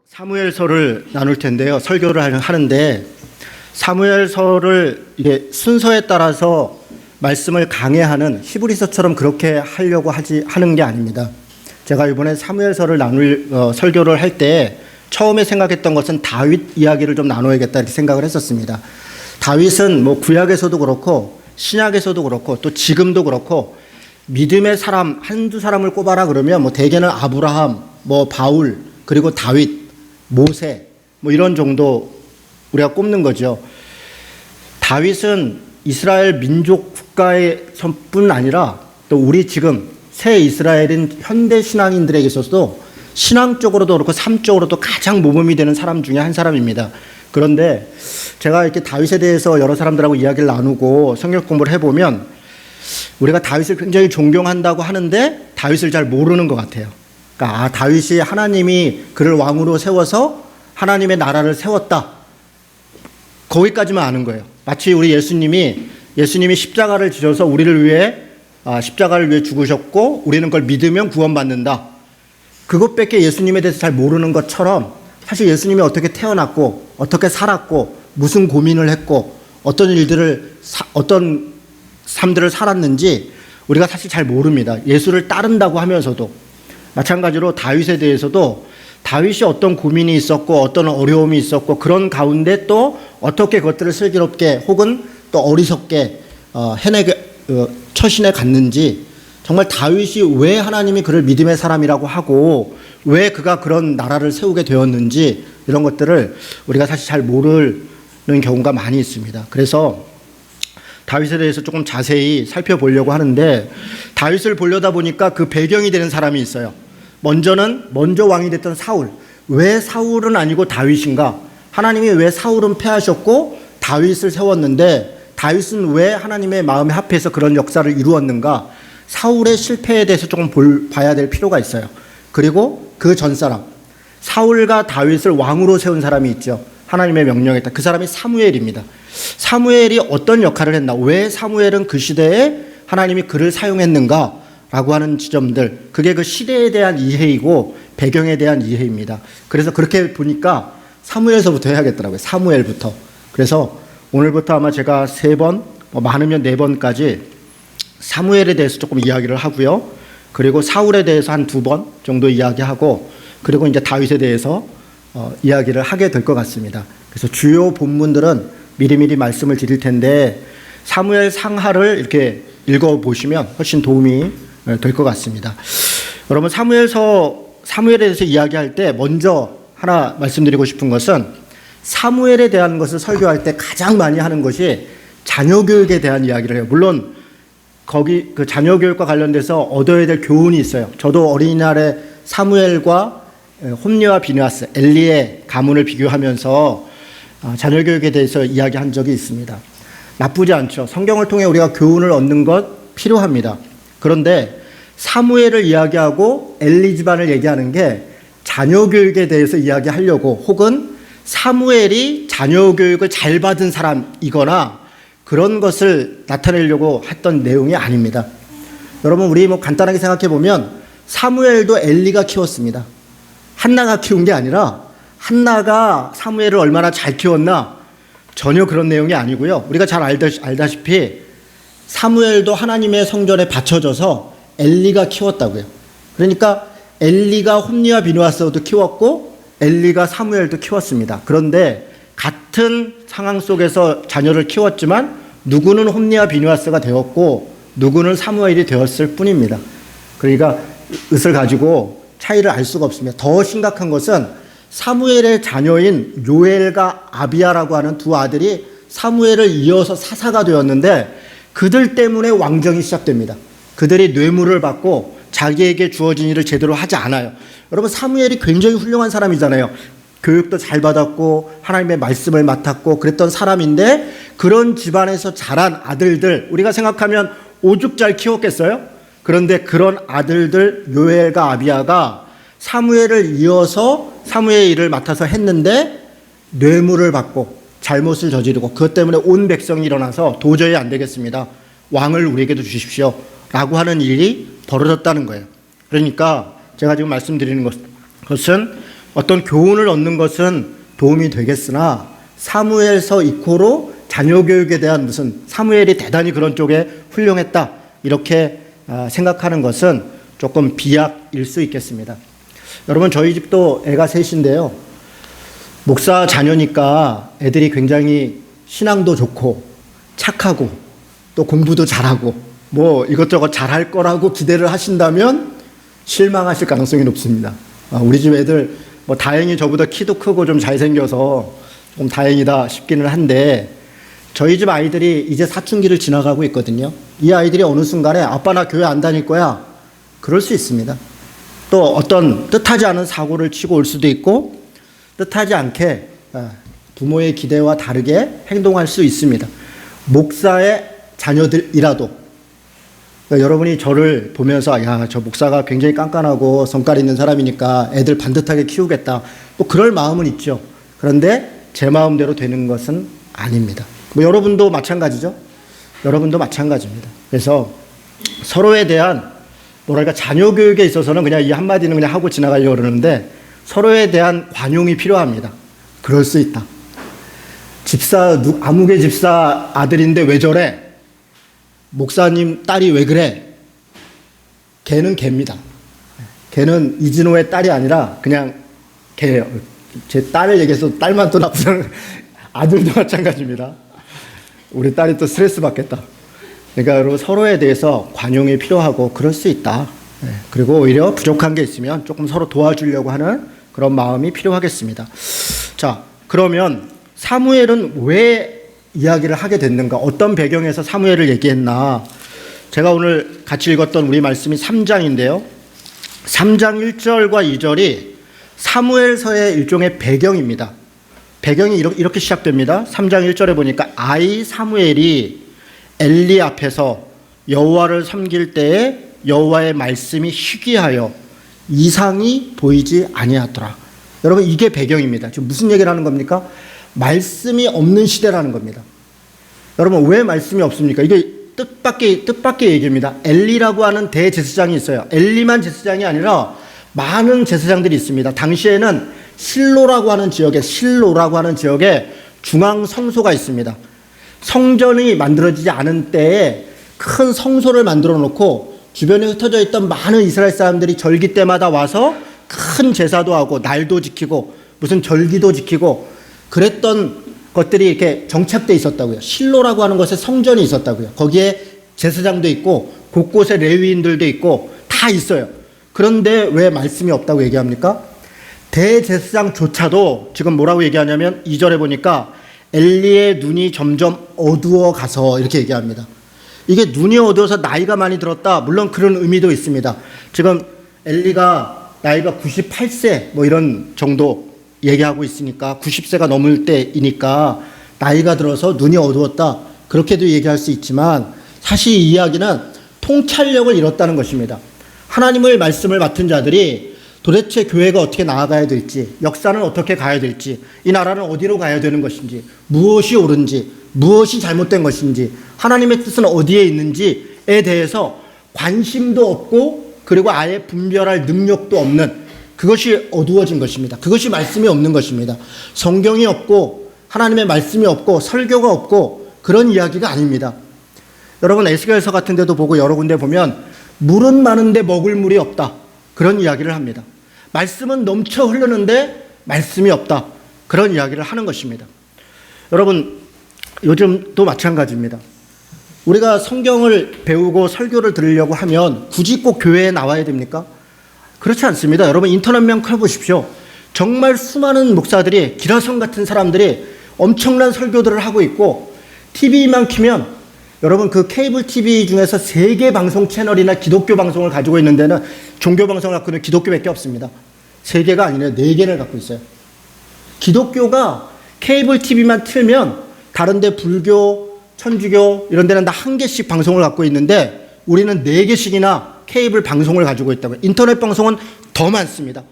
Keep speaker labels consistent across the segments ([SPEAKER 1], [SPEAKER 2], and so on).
[SPEAKER 1] 사무엘서를 나눌 텐데요. 설교를 하는데 사무엘서를 이게 순서에 따라서 말씀을 강해하는 히브리서처럼 그렇게 하려고 하는 게 아닙니다. 제가 이번에 사무엘서를 설교를 할 때 처음에 생각했던 것은 다윗 이야기를 좀 나눠야겠다 이렇게 생각을 했었습니다. 다윗은 뭐 구약에서도 그렇고 신약에서도 그렇고 또 지금도 그렇고 믿음의 사람 한두 사람을 꼽아라 그러면 뭐 대개는 아브라함, 뭐 바울, 그리고 다윗, 모세 뭐 이런 정도 우리가 꼽는 거죠. 다윗은 이스라엘 민족 국가에서뿐 아니라 또 우리 지금 새 이스라엘인 현대 신앙인들에게 있어서도 신앙적으로도 그렇고 삶적으로도 가장 모범이 되는 사람 중에 한 사람입니다. 그런데 제가 이렇게 다윗에 대해서 여러 사람들하고 이야기를 나누고 성경 공부를 해보면 우리가 다윗을 굉장히 존경한다고 하는데 다윗을 잘 모르는 것 같아요. 그러니까 다윗이 하나님이 그를 왕으로 세워서 하나님의 나라를 세웠다. 거기까지만 아는 거예요. 마치 우리 예수님이 십자가를 지셔서 우리를 위해 십자가를 위해 죽으셨고 우리는 그걸 믿으면 구원받는다. 그것밖에 예수님에 대해서 잘 모르는 것처럼 사실 예수님이 어떻게 태어났고 어떻게 살았고 무슨 고민을 했고 어떤 삶들을 살았는지 우리가 사실 잘 모릅니다. 예수를 따른다고 하면서도. 마찬가지로 다윗에 대해서도 다윗이 어떤 고민이 있었고 어떤 어려움이 있었고 그런 가운데 또 어떻게 그것들을 슬기롭게 혹은 또 어리석게 처신해 갔는지 정말 다윗이 왜 하나님이 그를 믿음의 사람이라고 하고 왜 그가 그런 나라를 세우게 되었는지 이런 것들을 우리가 사실 잘 모르는 경우가 많이 있습니다. 그래서 다윗에 대해서 조금 자세히 살펴보려고 하는데 다윗을 보려다 보니까 그 배경이 되는 사람이 있어요. 먼저 왕이 됐던 사울. 왜 사울은 아니고 다윗인가? 하나님이 왜 사울은 패하셨고 다윗을 세웠는데 다윗은 왜 하나님의 마음에 합해서 그런 역사를 이루었는가? 사울의 실패에 대해서 조금 봐야 될 필요가 있어요. 그리고 그 전 사람, 사울과 다윗을 왕으로 세운 사람이 있죠. 하나님의 명령에 따라 그 사람이 사무엘입니다. 사무엘이 어떤 역할을 했나? 왜 사무엘은 그 시대에 하나님이 그를 사용했는가라고 하는 지점들, 그게 그 시대에 대한 이해이고 배경에 대한 이해입니다. 그래서 그렇게 보니까 사무엘서부터 해야겠더라고요. 사무엘부터. 그래서 오늘부터 아마 제가 3번, 많으면 4번까지 사무엘에 대해서 조금 이야기를 하고요. 그리고 사울에 대해서 한 2번 정도 이야기하고 그리고 이제 다윗에 대해서 이야기를 하게 될 것 같습니다. 그래서 주요 본문들은 미리미리 말씀을 드릴 텐데 사무엘 상하를 이렇게 읽어보시면 훨씬 도움이 될 것 같습니다. 여러분 사무엘에 대해서 이야기할 때 먼저 하나 말씀드리고 싶은 것은 사무엘에 대한 것을 설교할 때 가장 많이 하는 것이 자녀교육에 대한 이야기를 해요. 물론 거기 그 자녀교육과 관련돼서 얻어야 될 교훈이 있어요. 저도 어린이날에 사무엘과 홈리와 비느하스, 엘리의 가문을 비교하면서 자녀교육에 대해서 이야기한 적이 있습니다. 나쁘지 않죠. 성경을 통해 우리가 교훈을 얻는 것 필요합니다. 그런데 사무엘을 이야기하고 엘리 집안을 얘기하는 게 자녀교육에 대해서 이야기하려고 혹은 사무엘이 자녀교육을 잘 받은 사람이거나 그런 것을 나타내려고 했던 내용이 아닙니다. 여러분 우리 간단하게 생각해 보면 사무엘도 엘리가 키웠습니다. 한나가 키운 게 아니라 한나가 사무엘을 얼마나 잘 키웠나 전혀 그런 내용이 아니고요. 우리가 잘 알다시피 사무엘도 하나님의 성전에 바쳐져서 엘리가 키웠다고요. 그러니까 엘리가 홈리와 비느하스도 키웠고 엘리가 사무엘도 키웠습니다. 그런데 같은 상황 속에서 자녀를 키웠지만 누구는 홈리와 비느하스가 되었고 누구는 사무엘이 되었을 뿐입니다. 그러니까 의을 가지고 차이를 알 수가 없습니다. 더 심각한 것은 사무엘의 자녀인 요엘과 아비야라고 하는 두 아들이 사무엘을 이어서 사사가 되었는데 그들 때문에 왕정이 시작됩니다. 그들이 뇌물을 받고 자기에게 주어진 일을 제대로 하지 않아요. 여러분 사무엘이 굉장히 훌륭한 사람이잖아요. 교육도 잘 받았고 하나님의 말씀을 맡았고 그랬던 사람인데 그런 집안에서 자란 아들들 우리가 생각하면 오죽 잘 키웠겠어요? 그런데 그런 아들들 요엘과 아비야가 사무엘을 이어서 사무엘의 일을 맡아서 했는데 뇌물을 받고 잘못을 저지르고 그것 때문에 온 백성이 일어나서 도저히 안 되겠습니다. 왕을 우리에게도 주십시오 라고 하는 일이 벌어졌다는 거예요. 그러니까 제가 지금 말씀드리는 것은 어떤 교훈을 얻는 것은 도움이 되겠으나 사무엘서 이코로 자녀 교육에 대한 무슨 사무엘이 대단히 그런 쪽에 훌륭했다 이렇게 생각하는 것은 조금 비약일 수 있겠습니다. 여러분 저희 집도 애가 셋인데요. 목사 자녀니까 애들이 굉장히 신앙도 좋고 착하고 또 공부도 잘하고 뭐 이것저것 잘할 거라고 기대를 하신다면 실망하실 가능성이 높습니다. 우리 집 애들 뭐 다행히 저보다 키도 크고 좀 잘생겨서 좀 다행이다 싶기는 한데 저희 집 아이들이 이제 사춘기를 지나가고 있거든요. 이 아이들이 어느 순간에 아빠 나 교회 안 다닐 거야 그럴 수 있습니다. 또 어떤 뜻하지 않은 사고를 치고 올 수도 있고 뜻하지 않게 부모의 기대와 다르게 행동할 수 있습니다. 목사의 자녀들이라도 그러니까 여러분이 저를 보면서 야, 저 목사가 굉장히 깐깐하고 성깔 있는 사람이니까 애들 반듯하게 키우겠다 뭐 그럴 마음은 있죠. 그런데 제 마음대로 되는 것은 아닙니다. 뭐 여러분도 마찬가지죠. 여러분도 마찬가지입니다. 그래서 서로에 대한 뭐랄까 자녀 교육에 있어서는 그냥 이 한마디는 그냥 하고 지나가려고 그러는데 서로에 대한 관용이 필요합니다. 그럴 수 있다. 집사 아무개 집사 아들인데 왜 저래? 목사님 딸이 왜 그래? 걔는 걔입니다. 걔는 이진호의 딸이 아니라 그냥 걔예요. 제 딸을 얘기해서 딸만 또 나쁘다는 아들도 마찬가지입니다. 우리 딸이 또 스트레스 받겠다. 그러니까 여러분 서로에 대해서 관용이 필요하고 그럴 수 있다. 그리고 오히려 부족한 게 있으면 조금 서로 도와주려고 하는 그런 마음이 필요하겠습니다. 자, 그러면 사무엘은 왜 이야기를 하게 됐는가? 어떤 배경에서 사무엘을 얘기했나? 제가 오늘 같이 읽었던 우리 말씀이 3장인데요. 3장 1절과 2절이 사무엘서의 일종의 배경입니다. 배경이 이렇게 시작됩니다. 3장 1절에 보니까 아이 사무엘이 엘리 앞에서 여호와를 섬길 때에 여호와의 말씀이 희귀하여 이상이 보이지 아니하더라. 여러분 이게 배경입니다. 지금 무슨 얘기를 하는 겁니까? 말씀이 없는 시대라는 겁니다. 여러분 왜 말씀이 없습니까? 이게 뜻밖의 얘기입니다. 엘리라고 하는 대제사장이 있어요. 엘리만 제사장이 아니라 많은 제사장들이 있습니다. 당시에는 실로라고 하는 지역에 중앙 성소가 있습니다. 성전이 만들어지지 않은 때에 큰 성소를 만들어 놓고 주변에 흩어져 있던 많은 이스라엘 사람들이 절기 때마다 와서 큰 제사도 하고 날도 지키고 무슨 절기도 지키고 그랬던 것들이 이렇게 정착돼 있었다고요. 실로라고 하는 곳에 성전이 있었다고요. 거기에 제사장도 있고 곳곳에 레위인들도 있고 다 있어요. 그런데 왜 말씀이 없다고 얘기합니까? 대제사장조차도 지금 뭐라고 얘기하냐면 2절에 보니까 엘리의 눈이 점점 어두워 가서 이렇게 얘기합니다. 이게 눈이 어두워서 나이가 많이 들었다. 물론 그런 의미도 있습니다. 지금 엘리가 나이가 98세 뭐 이런 정도 얘기하고 있으니까 90세가 넘을 때이니까 나이가 들어서 눈이 어두웠다. 그렇게도 얘기할 수 있지만 사실 이 이야기는 통찰력을 잃었다는 것입니다. 하나님의 말씀을 맡은 자들이 도대체 교회가 어떻게 나아가야 될지, 역사는 어떻게 가야 될지, 이 나라는 어디로 가야 되는 것인지, 무엇이 옳은지, 무엇이 잘못된 것인지, 하나님의 뜻은 어디에 있는지에 대해서 관심도 없고 그리고 아예 분별할 능력도 없는 그것이 어두워진 것입니다. 그것이 말씀이 없는 것입니다. 성경이 없고 하나님의 말씀이 없고 설교가 없고 그런 이야기가 아닙니다. 여러분 에스겔서 같은 데도 보고 여러 군데 보면 물은 많은데 먹을 물이 없다. 그런 이야기를 합니다. 말씀은 넘쳐 흐르는데 말씀이 없다. 그런 이야기를 하는 것입니다. 여러분 요즘도 마찬가지입니다. 우리가 성경을 배우고 설교를 들으려고 하면 굳이 꼭 교회에 나와야 됩니까? 그렇지 않습니다. 여러분 인터넷만 켜보십시오. 정말 수많은 목사들이 기라성 같은 사람들이 엄청난 설교들을 하고 있고 TV만 켜면 여러분 그 케이블 TV 중에서 3개 방송 채널이나 기독교 방송을 가지고 있는 데는 종교 방송을 갖고 있는 기독교밖에 없습니다. 3개가 아니라 4개를 갖고 있어요. 기독교가 케이블 TV만 틀면 다른 데 불교, 천주교 이런 데는 다 1개씩 방송을 갖고 있는데 우리는 4개씩이나 케이블 방송을 가지고 있다고요. 인터넷 방송은 더 많습니다.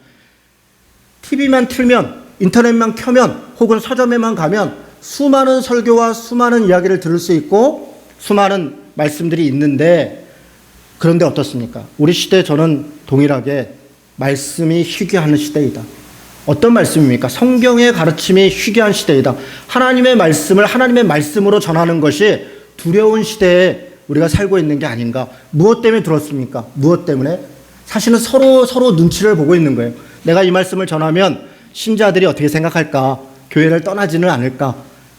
[SPEAKER 1] TV만 틀면 인터넷만 켜면 혹은 서점에만 가면 수많은 설교와 수많은 이야기를 들을 수 있고 수많은 말씀들이 있는데 그런데 어떻습니까? 우리 시대 저는 동일하게 말씀이 희귀하는 시대이다. 어떤 말씀입니까? 성경의 가르침이 희귀한 시대이다. 하나님의 말씀을 하나님의 말씀으로 전하는 것이 두려운 시대에 우리가 살고 있는 게 아닌가. 무엇 때문에 들었습니까? 무엇 때문에? 사실은 서로 눈치를 보고 있는 거예요. 내가 이 말씀을 전하면 신자들이 어떻게 생각할까? 교회를 떠나지는 않을까?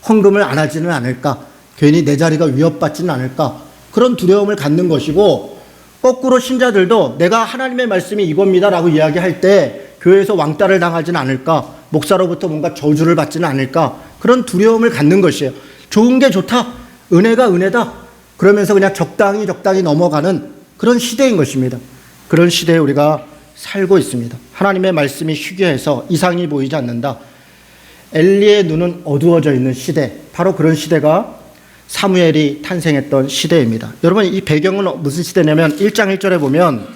[SPEAKER 1] 헌금을 안 하지는 않을까? 괜히 내 자리가 위협받지는 않을까? 그런 두려움을 갖는 것이고, 거꾸로 신자들도 내가 하나님의 말씀이 이겁니다라고 이야기할 때 교회에서 왕따를 당하지는 않을까? 목사로부터 뭔가 저주를 받지는 않을까? 그런 두려움을 갖는 것이에요. 좋은 게 좋다. 은혜가 은혜다. 그러면서 그냥 적당히 넘어가는 그런 시대인 것입니다. 그런 시대에 우리가 살고 있습니다. 하나님의 말씀이 희귀해서 이상이 보이지 않는다. 엘리의 눈은 어두워져 있는 시대, 바로 그런 시대가 사무엘이 탄생했던 시대입니다. 여러분, 이 배경은 무슨 시대냐면 1장 1절에 보면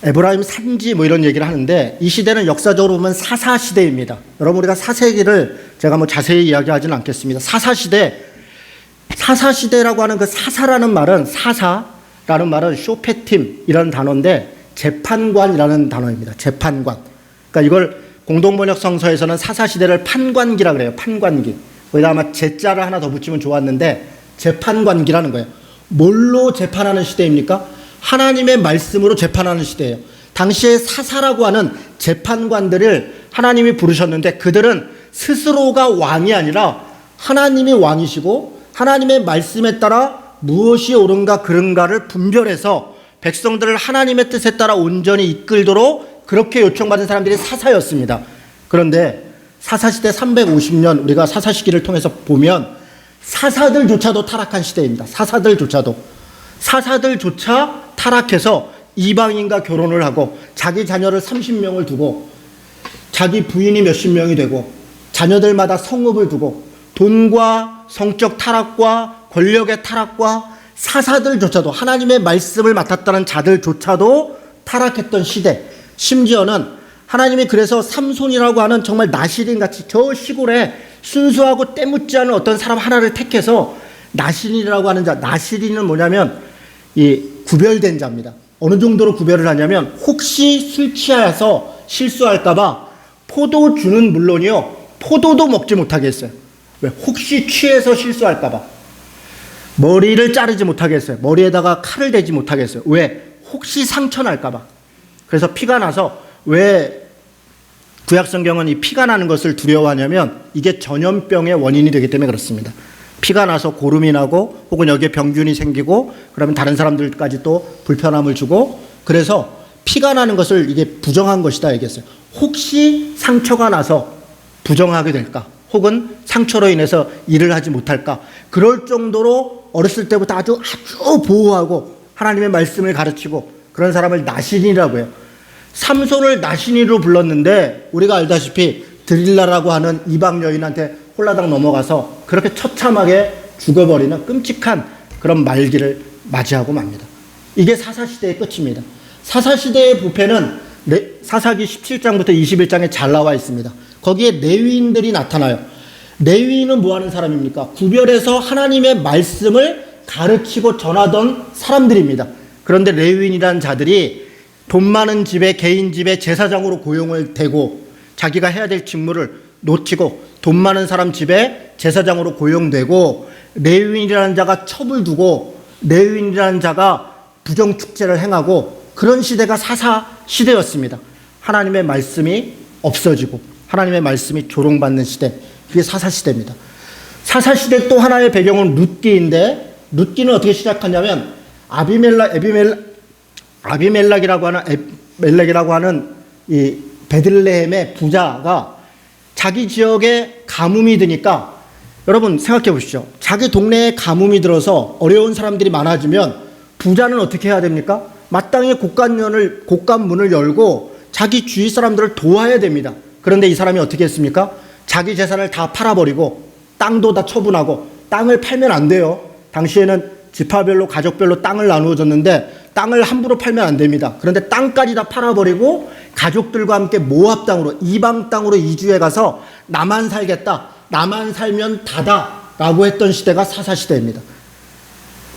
[SPEAKER 1] 에브라임 산지 이런 얘기를 하는데, 이 시대는 역사적으로 보면 사사시대입니다. 여러분, 우리가 사세기를 제가 자세히 이야기하지는 않겠습니다. 사사시대라고 하는 그 사사라는 말은, 사사라는 말은 쇼페팀이라는 단어인데 재판관이라는 단어입니다. 재판관. 그러니까 이걸 공동번역 성서에서는 사사시대를 판관기라 그래요. 판관기. 거기다 아마 제자를 하나 더 붙이면 좋았는데 재판관기라는 거예요. 뭘로 재판하는 시대입니까? 하나님의 말씀으로 재판하는 시대예요. 당시에 사사라고 하는 재판관들을 하나님이 부르셨는데, 그들은 스스로가 왕이 아니라 하나님이 왕이시고 하나님의 말씀에 따라 무엇이 옳은가 그른가를 분별해서 백성들을 하나님의 뜻에 따라 온전히 이끌도록 그렇게 요청받은 사람들이 사사였습니다. 그런데 사사시대 350년 우리가 사사시기를 통해서 보면 사사들조차도 타락한 시대입니다. 사사들조차 타락해서 이방인과 결혼을 하고 자기 자녀를 30명을 두고 자기 부인이 몇십 명이 되고 자녀들마다 성읍을 두고 돈과 성적 타락과 권력의 타락과 사사들조차도, 하나님의 말씀을 맡았다는 자들조차도 타락했던 시대. 심지어는 하나님이 그래서 삼손이라고 하는 정말 나시린같이 저 시골에 순수하고 때묻지 않은 어떤 사람 하나를 택해서 나시린이라고 하는 자, 나시린은 뭐냐면 이 구별된 자입니다. 어느 정도로 구별을 하냐면 혹시 술 취하여서 실수할까봐 포도주는 물론이요, 포도도 먹지 못하게 했어요. 왜? 혹시 취해서 실수할까봐. 머리를 자르지 못하게 했어요. 머리에다가 칼을 대지 못하게 했어요. 왜? 혹시 상처 날까봐. 그래서 피가 나서, 왜 구약성경은 이 피가 나는 것을 두려워하냐면 이게 전염병의 원인이 되기 때문에 그렇습니다. 피가 나서 고름이 나고 혹은 여기에 병균이 생기고 그러면 다른 사람들까지 또 불편함을 주고, 그래서 피가 나는 것을 이게 부정한 것이다 얘기했어요. 혹시 상처가 나서 부정하게 될까, 혹은 상처로 인해서 일을 하지 못할까, 그럴 정도로 어렸을 때부터 아주 보호하고 하나님의 말씀을 가르치고 그런 사람을 나신이라고 해요. 삼손을 나신이로 불렀는데 우리가 알다시피 드릴라라고 하는 이방 여인한테 홀라당 넘어가서 그렇게 처참하게 죽어버리는 끔찍한 그런 말기를 맞이하고 맙니다. 이게 사사시대의 끝입니다. 사사시대의 부패는 사사기 17장부터 21장에 잘 나와 있습니다. 거기에 레위인들이 나타나요. 레위인은 뭐 하는 사람입니까? 구별해서 하나님의 말씀을 가르치고 전하던 사람들입니다. 그런데 레위인이라는 자들이 돈 많은 집에, 개인 집에 제사장으로 고용을 되고 자기가 해야 될 직무를 놓치고 돈 많은 사람 집에 제사장으로 고용되고, 레위인이라는 자가 첩을 두고 레위인이라는 자가 부정축제를 행하고, 그런 시대가 사사 시대였습니다. 하나님의 말씀이 없어지고 하나님의 말씀이 조롱받는 시대, 그게 사사 시대입니다. 사사 시대 또 하나의 배경은 룻기인데, 룻기는 어떻게 시작하냐면 아비멜렉이라고 하는 이 베들레헴의 부자가 자기 지역에 가뭄이 드니까, 여러분 생각해 보시죠. 자기 동네에 가뭄이 들어서 어려운 사람들이 많아지면 부자는 어떻게 해야 됩니까? 마땅히 곳간문을 열고 자기 주위 사람들을 도와야 됩니다. 그런데 이 사람이 어떻게 했습니까? 자기 재산을 다 팔아버리고 땅도 다 처분하고, 땅을 팔면 안 돼요. 당시에는 지파별로 가족별로 땅을 나누어 줬는데 땅을 함부로 팔면 안 됩니다. 그런데 땅까지 다 팔아버리고 가족들과 함께 모압 땅으로, 이방 땅으로 이주해 가서 나만 살겠다, 나만 살면 다다 라고 했던 시대가 사사시대입니다.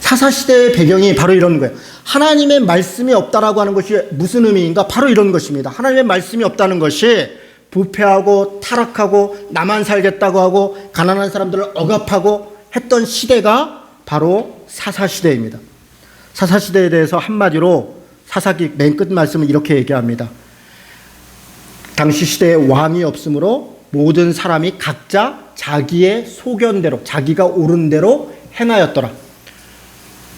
[SPEAKER 1] 사사시대의 배경이 바로 이런 거예요. 하나님의 말씀이 없다라고 하는 것이 무슨 의미인가? 바로 이런 것입니다. 하나님의 말씀이 없다는 것이 부패하고 타락하고 나만 살겠다고 하고 가난한 사람들을 억압하고 했던 시대가 바로 사사시대입니다. 사사시대에 대해서 한마디로 사사기 맨 끝 말씀은 이렇게 얘기합니다. 당시 시대에 왕이 없으므로 모든 사람이 각자 자기의 소견대로 자기가 옳은 대로 행하였더라.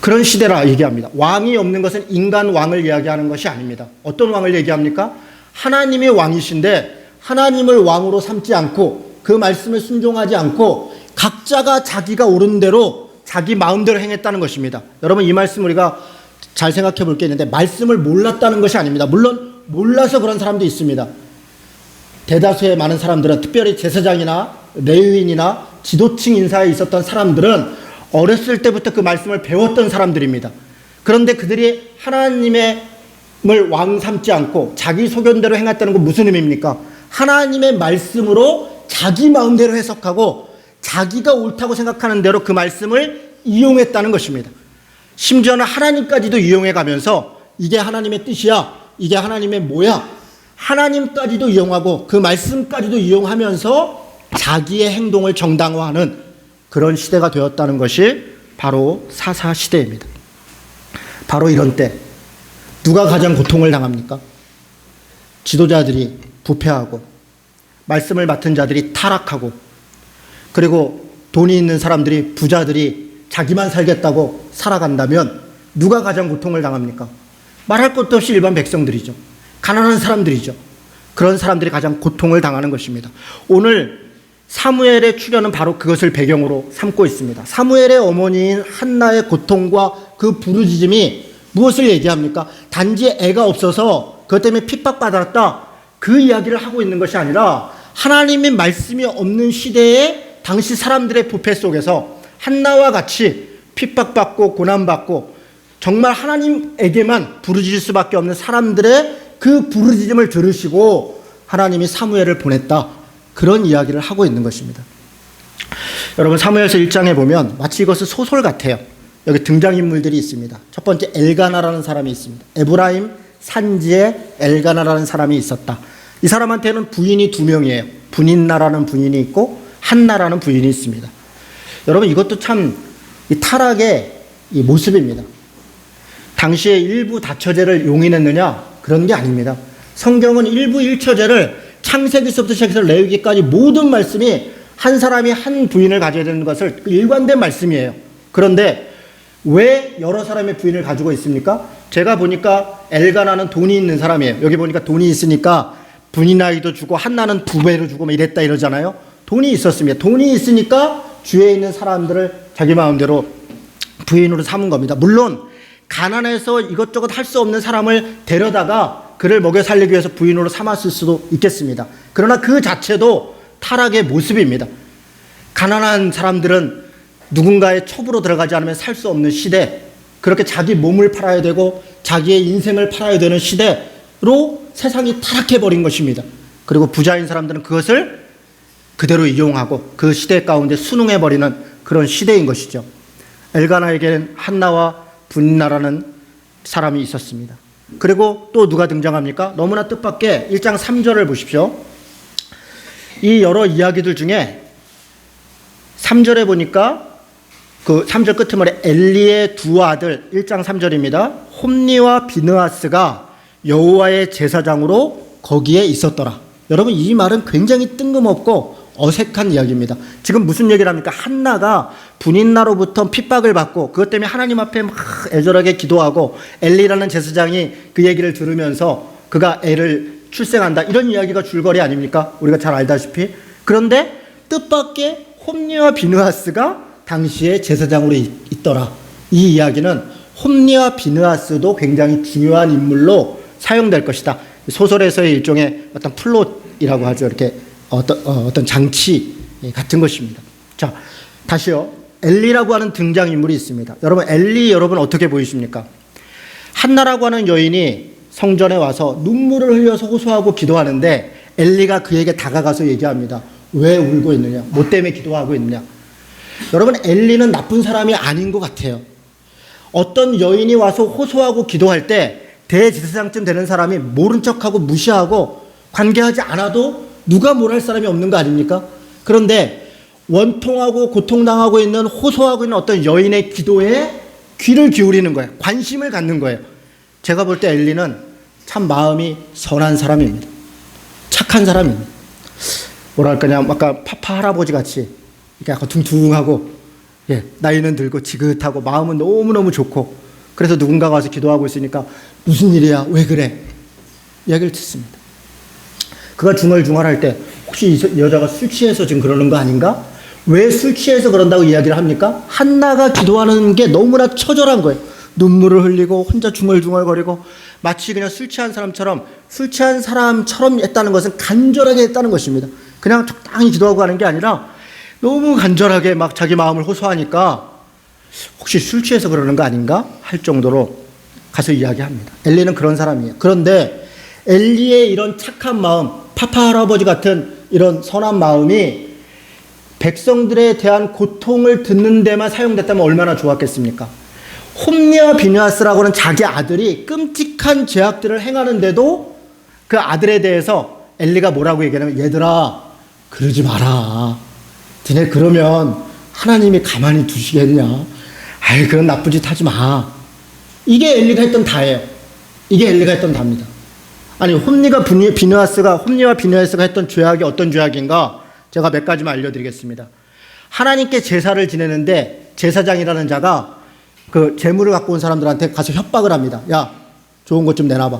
[SPEAKER 1] 그런 시대라 얘기합니다. 왕이 없는 것은 인간 왕을 이야기하는 것이 아닙니다. 어떤 왕을 얘기합니까? 하나님이 왕이신데 하나님을 왕으로 삼지 않고 그 말씀을 순종하지 않고 각자가 자기가 옳은 대로 자기 마음대로 행했다는 것입니다. 여러분 이 말씀 우리가 잘 생각해 볼 게 있는데 말씀을 몰랐다는 것이 아닙니다. 물론 몰라서 그런 사람도 있습니다. 대다수의 많은 사람들은 특별히 제사장이나 레위인이나 지도층 인사에 있었던 사람들은 어렸을 때부터 그 말씀을 배웠던 사람들입니다. 그런데 그들이 하나님을 왕 삼지 않고 자기 소견대로 행했다는 건 무슨 의미입니까? 하나님의 말씀으로 자기 마음대로 해석하고 자기가 옳다고 생각하는 대로 그 말씀을 이용했다는 것입니다. 심지어는 하나님까지도 이용해 가면서 이게 하나님의 뜻이야, 이게 하나님의 뭐야, 하나님까지도 이용하고 그 말씀까지도 이용하면서 자기의 행동을 정당화하는 그런 시대가 되었다는 것이 바로 사사시대입니다. 바로 이런 때 누가 가장 고통을 당합니까? 지도자들이 부패하고 말씀을 맡은 자들이 타락하고 그리고 돈이 있는 사람들이 부자들이 자기만 살겠다고 살아간다면 누가 가장 고통을 당합니까? 말할 것도 없이 일반 백성들이죠. 가난한 사람들이죠. 그런 사람들이 가장 고통을 당하는 것입니다. 오늘 사무엘의 출현은 바로 그것을 배경으로 삼고 있습니다. 사무엘의 어머니인 한나의 고통과 그 부르짖음이 무엇을 얘기합니까? 단지 애가 없어서 그것 때문에 핍박받았다 그 이야기를 하고 있는 것이 아니라 하나님의 말씀이 없는 시대에 당시 사람들의 부패 속에서 한나와 같이 핍박받고 고난받고 정말 하나님에게만 부르짖을 수밖에 없는 사람들의 그 부르짖음을 들으시고 하나님이 사무엘을 보냈다. 그런 이야기를 하고 있는 것입니다. 여러분 사무엘서 1장에 보면 마치 이것은 소설 같아요. 여기 등장인물들이 있습니다. 첫 번째 엘가나라는 사람이 있습니다. 에브라임 산지에 엘가나라는 사람이 있었다. 이 사람한테는 부인이 2명이에요. 분인나라는 부인이 있고 한나라는 부인이 있습니다. 여러분 이것도 참 이 타락의 이 모습입니다. 당시에 일부 다처제를 용인했느냐? 그런 게 아닙니다. 성경은 일부 일처제를 창세기서부터 시작해서 레위기까지 모든 말씀이 한 사람이 한 부인을 가져야 되는 것을 일관된 말씀이에요. 그런데 왜 여러 사람의 부인을 가지고 있습니까? 제가 보니까 엘가나는 돈이 있는 사람이에요. 여기 보니까 돈이 있으니까 분이나이도 주고 한나는 2배로 주고 이랬다 이러잖아요. 돈이 있었습니다. 돈이 있으니까 주위에 있는 사람들을 자기 마음대로 부인으로 삼은 겁니다. 물론 가난해서 이것저것 할 수 없는 사람을 데려다가 그를 먹여 살리기 위해서 부인으로 삼았을 수도 있겠습니다. 그러나 그 자체도 타락의 모습입니다. 가난한 사람들은 누군가의 첩으로 들어가지 않으면 살 수 없는 시대, 그렇게 자기 몸을 팔아야 되고 자기의 인생을 팔아야 되는 시대로 세상이 타락해버린 것입니다. 그리고 부자인 사람들은 그것을 그대로 이용하고 그 시대 가운데 순응해버리는 그런 시대인 것이죠. 엘가나에게는 한나와 분나라는 사람이 있었습니다. 그리고 또 누가 등장합니까? 너무나 뜻밖의 1장 3절을 보십시오. 이 여러 이야기들 중에 3절에 보니까 그 3절 끝머리 엘리의 2 아들 1장 3절입니다. 홈니와 비느하스가 여호와의 제사장으로 거기에 있었더라. 여러분 이 말은 굉장히 뜬금없고 어색한 이야기입니다. 지금 무슨 얘기를 합니까? 한나가 분인나로부터 핍박을 받고 그것 때문에 하나님 앞에 막 애절하게 기도하고 엘리라는 제사장이 그 얘기를 들으면서 그가 애를 출생한다 이런 이야기가 줄거리 아닙니까? 우리가 잘 알다시피. 그런데 뜻밖의 홈니와 비느하스가 당시에 제사장으로 있더라. 이 이야기는 홈니와 비느하스도 굉장히 중요한 인물로 사용될 것이다. 소설에서의 일종의 어떤 플롯이라고 하죠. 이렇게 어떤 장치 같은 것입니다. 자, 다시요. 엘리라고 하는 등장인물이 있습니다. 여러분, 엘리 여러분 어떻게 보이십니까? 한나라고 하는 여인이 성전에 와서 눈물을 흘려서 호소하고 기도하는데 엘리가 그에게 다가가서 얘기합니다. 왜 울고 있느냐? 뭐 때문에 기도하고 있느냐? 여러분, 엘리는 나쁜 사람이 아닌 것 같아요. 어떤 여인이 와서 호소하고 기도할 때 대제사장쯤 되는 사람이 모른 척하고 무시하고 관계하지 않아도 누가 뭘 할 사람이 없는 거 아닙니까? 그런데 원통하고 고통당하고 있는 호소하고 있는 어떤 여인의 기도에 귀를 기울이는 거예요. 관심을 갖는 거예요. 제가 볼 때 엘리는 참 마음이 선한 사람입니다. 착한 사람입니다. 뭐랄까냐, 아까 파파 할아버지 같이 이렇게 약간 둥둥하고, 나이는 들고 지긋하고 마음은 너무너무 좋고, 그래서 누군가가 와서 기도하고 있으니까 무슨 일이야, 왜 그래? 이야기를 듣습니다. 그가 중얼중얼할 때 혹시 이 여자가 술 취해서 지금 그러는 거 아닌가? 왜 술 취해서 그런다고 이야기를 합니까? 한나가 기도하는 게 너무나 처절한 거예요. 눈물을 흘리고 혼자 중얼중얼거리고 마치 그냥 술 취한 사람처럼 했다는 것은 간절하게 했다는 것입니다. 그냥 적당히 기도하고 하는 게 아니라 너무 간절하게 막 자기 마음을 호소하니까 혹시 술 취해서 그러는 거 아닌가? 할 정도로 가서 이야기합니다. 엘리는 그런 사람이에요. 그런데 엘리의 이런 착한 마음, 파파 할아버지 같은 이런 선한 마음이 백성들에 대한 고통을 듣는 데만 사용됐다면 얼마나 좋았겠습니까? 홈리와 비느하스라고 하는 자기 아들이 끔찍한 죄악들을 행하는데도 그 아들에 대해서 엘리가 뭐라고 얘기하냐면, 얘들아 그러지 마라. 니네 그러면 하나님이 가만히 두시겠냐? 아이, 그런 나쁜 짓 하지 마. 이게 엘리가 했던 다예요. 이게 엘리가 했던 답니다. 아니, 홈리와 비느하스가 했던 죄악이 어떤 죄악인가? 제가 몇 가지만 알려드리겠습니다. 하나님께 제사를 지내는데 제사장이라는 자가 그 재물을 갖고 온 사람들한테 가서 협박을 합니다. 야, 좋은 것 좀 내놔봐.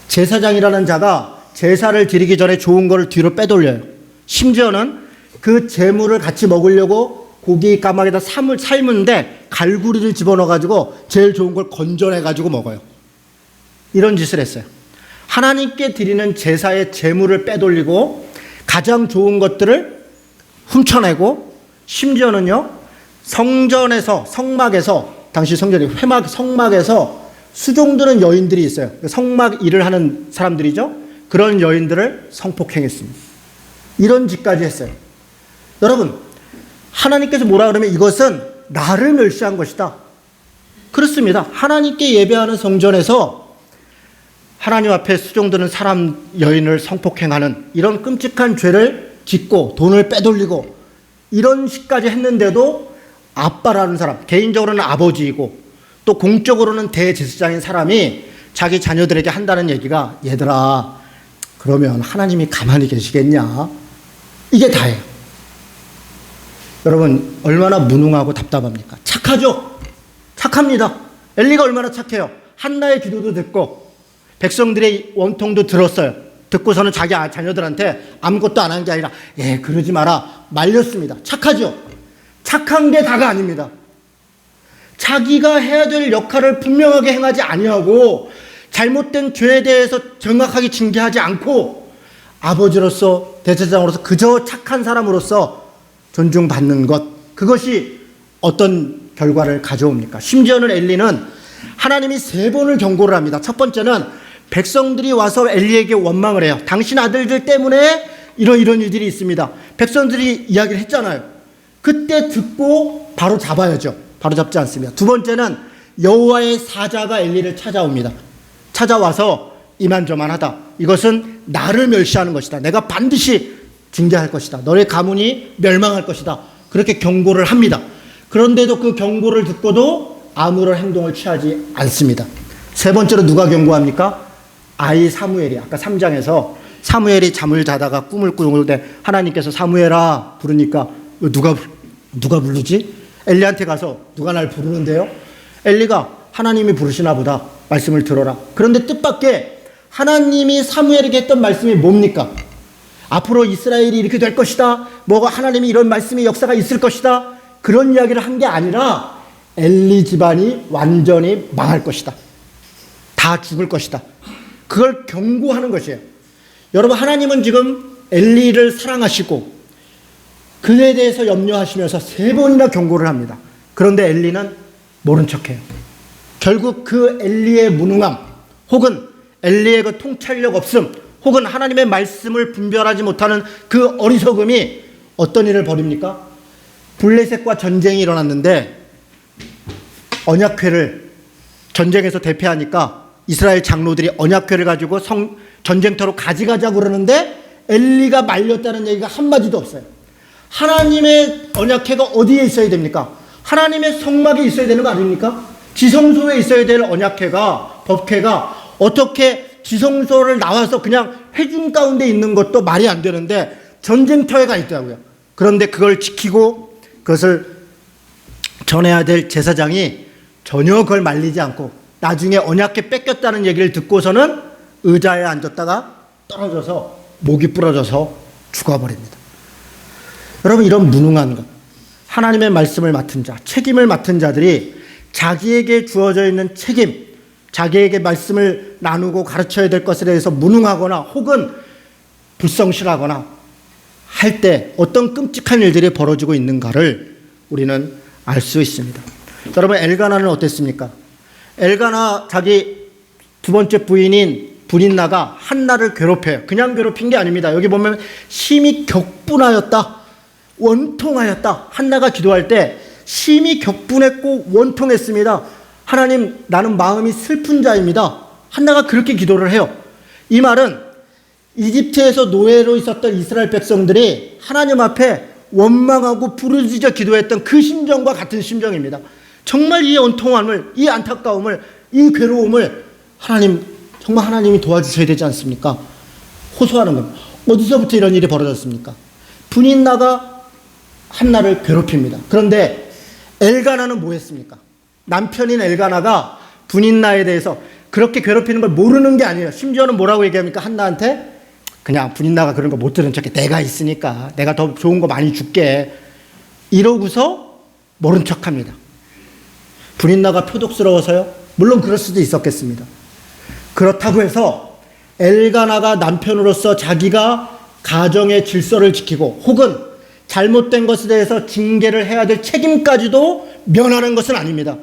[SPEAKER 1] 제사장이라는 자가 제사를 드리기 전에 좋은 거를 뒤로 빼돌려요. 심지어는 그 재물을 같이 먹으려고 고기 가마에다 삶는데 갈구리를 집어넣어가지고 제일 좋은 걸 건져내가지고 먹어요. 이런 짓을 했어요. 하나님께 드리는 제사의 재물을 빼돌리고 가장 좋은 것들을 훔쳐내고, 심지어는요, 성막에서 당시 성전이 성막에서 수종드는 여인들이 있어요. 성막 일을 하는 사람들이죠. 그런 여인들을 성폭행했습니다. 이런 짓까지 했어요. 여러분, 하나님께서 뭐라 그러면 이것은 나를 멸시한 것이다. 그렇습니다. 하나님께 예배하는 성전에서 하나님 앞에 수종드는 사람 여인을 성폭행하는 이런 끔찍한 죄를 짓고 돈을 빼돌리고 이런 식까지 했는데도 아빠라는 사람, 개인적으로는 아버지이고 또 공적으로는 대제사장인 사람이 자기 자녀들에게 한다는 얘기가, 얘들아 그러면 하나님이 가만히 계시겠냐? 이게 다예요. 여러분, 얼마나 무능하고 답답합니까? 착하죠? 착합니다. 엘리가 얼마나 착해요. 한나의 기도도 듣고 백성들의 원통도 들었어요. 듣고서는 자기 자녀들한테 아무것도 안 한 게 아니라 그러지 마라 말렸습니다. 착하죠? 착한 게 다가 아닙니다. 자기가 해야 될 역할을 분명하게 행하지 아니하고 잘못된 죄에 대해서 정확하게 징계하지 않고 아버지로서 대제사장으로서 그저 착한 사람으로서 존중받는 것, 그것이 어떤 결과를 가져옵니까? 심지어는 엘리는 하나님이 3번을 경고를 합니다. 첫 번째는 백성들이 와서 엘리에게 원망을 해요. 당신 아들들 때문에 이런 일들이 있습니다. 백성들이 이야기를 했잖아요. 그때 듣고 바로 잡아야죠. 바로 잡지 않습니다. 두 번째는 여호와의 사자가 엘리를 찾아옵니다. 찾아와서 이만저만하다. 이것은 나를 멸시하는 것이다. 내가 반드시 징계할 것이다. 너의 가문이 멸망할 것이다. 그렇게 경고를 합니다. 그런데도 그 경고를 듣고도 아무런 행동을 취하지 않습니다. 세 번째로 누가 경고합니까? 아이 사무엘이, 아까 3장에서 사무엘이 잠을 자다가 꿈을 꾸는데 하나님께서 사무엘아 부르니까 누가 부르지? 엘리한테 가서 누가 날 부르는데요? 엘리가 하나님이 부르시나 보다. 말씀을 들어라. 그런데 뜻밖의 하나님이 사무엘에게 했던 말씀이 뭡니까? 앞으로 이스라엘이 이렇게 될 것이다. 뭐가 하나님이 이런 말씀의 역사가 있을 것이다. 그런 이야기를 한 게 아니라 엘리 집안이 완전히 망할 것이다. 다 죽을 것이다. 그걸 경고하는 것이에요. 여러분, 하나님은 지금 엘리를 사랑하시고 그에 대해서 염려하시면서 3번이나 경고를 합니다. 그런데 엘리는 모른 척해요. 결국 그 엘리의 무능함, 혹은 엘리의 그 통찰력 없음, 혹은 하나님의 말씀을 분별하지 못하는 그 어리석음이 어떤 일을 벌입니까? 블레셋과 전쟁이 일어났는데 언약궤를 전쟁에서 대피하니까 이스라엘 장로들이 언약궤를 가지고 전쟁터로 가져가자고 그러는데 엘리가 말렸다는 얘기가 한마디도 없어요. 하나님의 언약궤가 어디에 있어야 됩니까? 하나님의 성막에 있어야 되는 거 아닙니까? 지성소에 있어야 될 언약궤가, 법궤가 어떻게 지성소를 나와서 그냥 회중 가운데 있는 것도 말이 안 되는데 전쟁터에 가 있더라고요. 그런데 그걸 지키고 그것을 전해야 될 제사장이 전혀 그걸 말리지 않고 나중에 언약궤 뺏겼다는 얘기를 듣고서는 의자에 앉았다가 떨어져서 목이 부러져서 죽어버립니다. 여러분, 이런 무능한 것, 하나님의 말씀을 맡은 자, 책임을 맡은 자들이 자기에게 주어져 있는 책임, 자기에게 말씀을 나누고 가르쳐야 될 것에 대해서 무능하거나 혹은 불성실하거나 할 때 어떤 끔찍한 일들이 벌어지고 있는가를 우리는 알 수 있습니다. 여러분, 엘가나는 어땠습니까? 엘가나 자기 두 번째 부인인 분인나가 한나를 괴롭혀요. 그냥 괴롭힌 게 아닙니다. 여기 보면 심히 격분하였다, 원통하였다. 한나가 기도할 때 심히 격분했고 원통했습니다. 하나님, 나는 마음이 슬픈 자입니다. 한나가 그렇게 기도를 해요. 이 말은 이집트에서 노예로 있었던 이스라엘 백성들이 하나님 앞에 원망하고 부르짖어 기도했던 그 심정과 같은 심정입니다. 정말 이 원통함을, 이 안타까움을, 이 괴로움을 하나님, 정말 하나님이 도와주셔야 되지 않습니까? 호소하는 겁니다. 어디서부터 이런 일이 벌어졌습니까? 분인나가 한나를 괴롭힙니다. 그런데 엘가나는 뭐 했습니까? 남편인 엘가나가 분인나에 대해서 그렇게 괴롭히는 걸 모르는 게 아니에요. 심지어는 뭐라고 얘기합니까? 한나한테 그냥 분인나가 그런 거 못 들은 척해. 내가 있으니까 내가 더 좋은 거 많이 줄게. 이러고서 모른 척합니다. 분인나가 표독스러워서요? 물론 그럴 수도 있었겠습니다. 그렇다고 해서 엘가나가 남편으로서 자기가 가정의 질서를 지키고 혹은 잘못된 것에 대해서 징계를 해야 될 책임까지도 면하는 것은 아닙니다.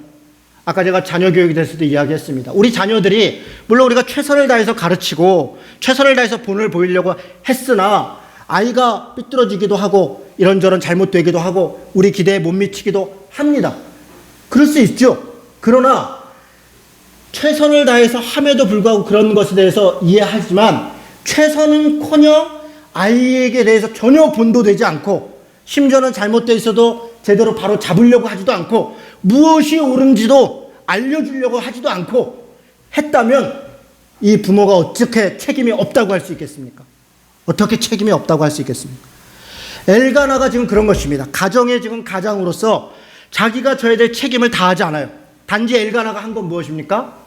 [SPEAKER 1] 아까 제가 자녀 교육에 대해서도 이야기했습니다. 우리 자녀들이 물론 우리가 최선을 다해서 가르치고 최선을 다해서 본을 보이려고 했으나 아이가 삐뚤어지기도 하고 이런저런 잘못되기도 하고 우리 기대에 못 미치기도 합니다. 그럴 수 있죠. 그러나 최선을 다해서 함에도 불구하고 그런 것에 대해서 이해하지만 최선은커녕 아이에게 대해서 전혀 본도되지 않고 심지어는 잘못되어 있어도 제대로 바로 잡으려고 하지도 않고 무엇이 옳은지도 알려주려고 하지도 않고 했다면 이 부모가 어떻게 책임이 없다고 할 수 있겠습니까? 어떻게 책임이 없다고 할 수 있겠습니까? 엘가나가 지금 그런 것입니다. 가정의 지금 가장으로서 자기가 져야 될 책임을 다하지 않아요. 단지 엘가나가 한 건 무엇입니까?